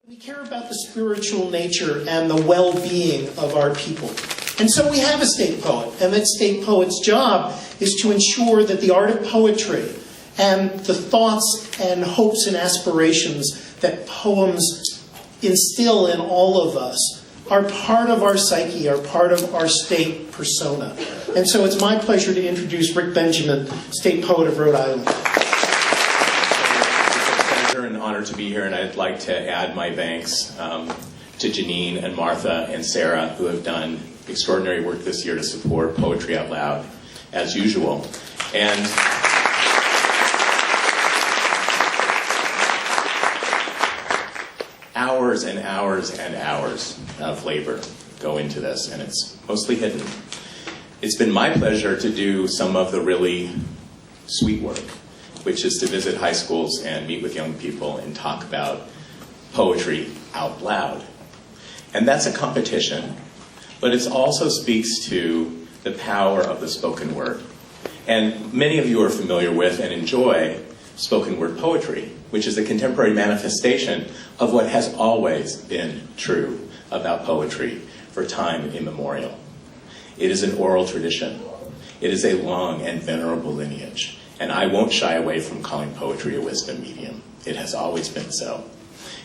We care about the spiritual nature and the well-being of our people. And so we have a state poet, and that state poet's job is to ensure that the art of poetry and the thoughts and hopes and aspirations that poems instill in all of us are part of our psyche, are part of our state persona. And so it's my pleasure to introduce Rick Benjamin, state poet of Rhode Island. It's a pleasure and honor to be here, and I'd like to add my thanks to Janine and Martha and Sarah, who have done extraordinary work this year to support Poetry Out Loud, as usual. And hours and hours and hours of labor go into this, and it's mostly hidden. It's been my pleasure to do some of the really sweet work, which is to visit high schools and meet with young people and talk about poetry out loud. And that's a competition, but it also speaks to the power of the spoken word. And many of you are familiar with and enjoy spoken word poetry, which is a contemporary manifestation of what has always been true about poetry for time immemorial. It is an oral tradition. It is a long and venerable lineage. And I won't shy away from calling poetry a wisdom medium. It has always been so.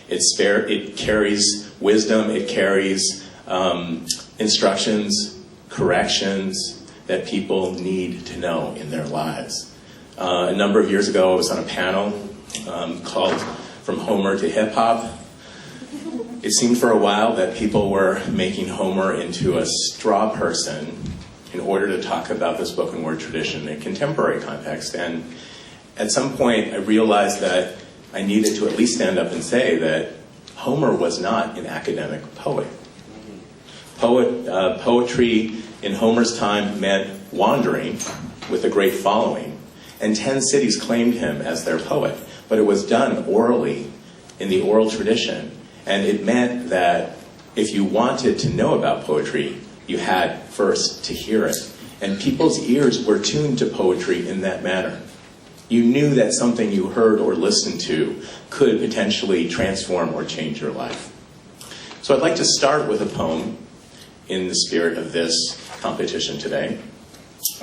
It carries wisdom, it carries instructions, corrections that people need to know in their lives. A number of years ago, I was on a panel called From Homer to Hip Hop. It seemed for a while that people were making Homer into a straw person in order to talk about the spoken word tradition in a contemporary context. And at some point, I realized that I needed to at least stand up and say that Homer was not an academic poet. Poetry in Homer's time meant wandering with a great following, and 10 cities claimed him as their poet. But it was done orally, in the oral tradition, and it meant that if you wanted to know about poetry, you had first to hear it. And people's ears were tuned to poetry in that manner. You knew that something you heard or listened to could potentially transform or change your life. So I'd like to start with a poem in the spirit of this competition today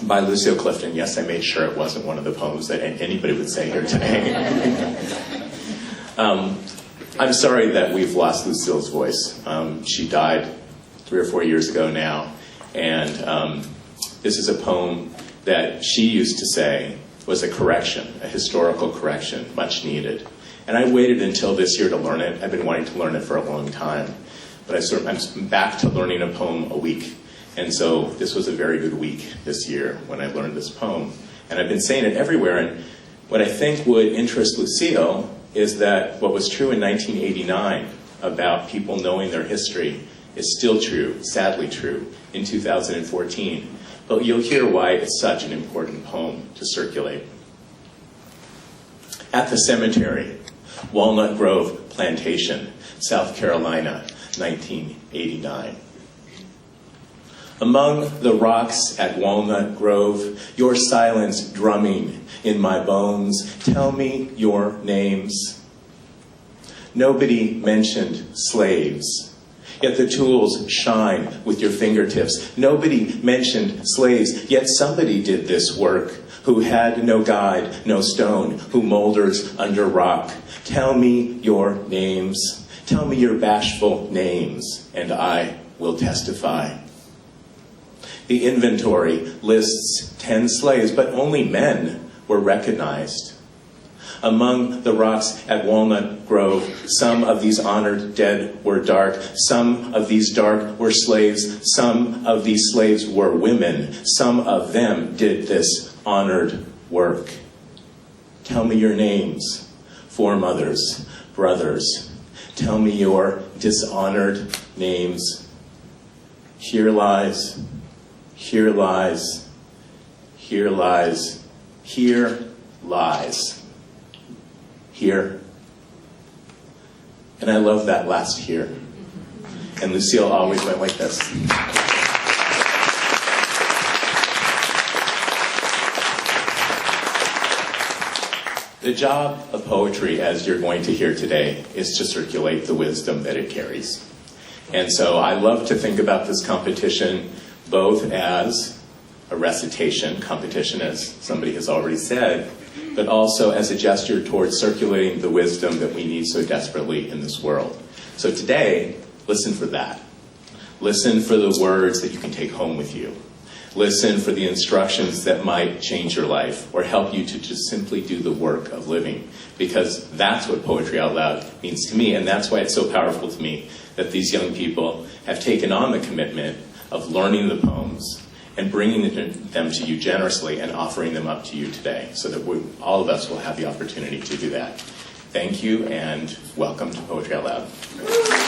by Lucille Clifton. Yes, I made sure it wasn't one of the poems that anybody would say here today. I'm sorry that we've lost Lucille's voice. She died 3 or 4 years ago now, and this is a poem that she used to say was a correction, a historical correction, much needed. And I waited until this year to learn it. I've been wanting to learn it for a long time, but I'm back to learning a poem a week. And so this was a very good week this year when I learned this poem. And I've been saying it everywhere. And what I think would interest Lucille is that what was true in 1989 about people knowing their history is still true, sadly true, in 2014. But you'll hear why it's such an important poem to circulate. At the cemetery, Walnut Grove, Plantation, South Carolina, 1989. Among the rocks at Walnut Grove, your silence drumming in my bones, tell me your names. Nobody mentioned slaves, yet the tools shine with your fingertips. Nobody mentioned slaves, yet somebody did this work, who had no guide, no stone, who molders under rock. Tell me your names. Tell me your bashful names, and I will testify. The inventory lists 10 slaves, but only men were recognized. Among the rocks at Walnut Grove, some of these honored dead were dark. Some of these dark were slaves. Some of these slaves were women. Some of them did this honored work. Tell me your names, foremothers, brothers. Tell me your dishonored names. Here lies, here lies, here lies, here lies, here. And I love that last here. And Lucille always went like this. The job of poetry, as you're going to hear today, is to circulate the wisdom that it carries. And so I love to think about this competition both as a recitation competition, as somebody has already said, but also as a gesture towards circulating the wisdom that we need so desperately in this world. So today, listen for that. Listen for the words that you can take home with you. Listen for the instructions that might change your life or help you to just simply do the work of living, because that's what Poetry Out Loud means to me, and that's why it's so powerful to me that these young people have taken on the commitment of learning the poems and bringing them to you generously and offering them up to you today, so that all of us will have the opportunity to do that. Thank you, and welcome to Poetry Out Loud.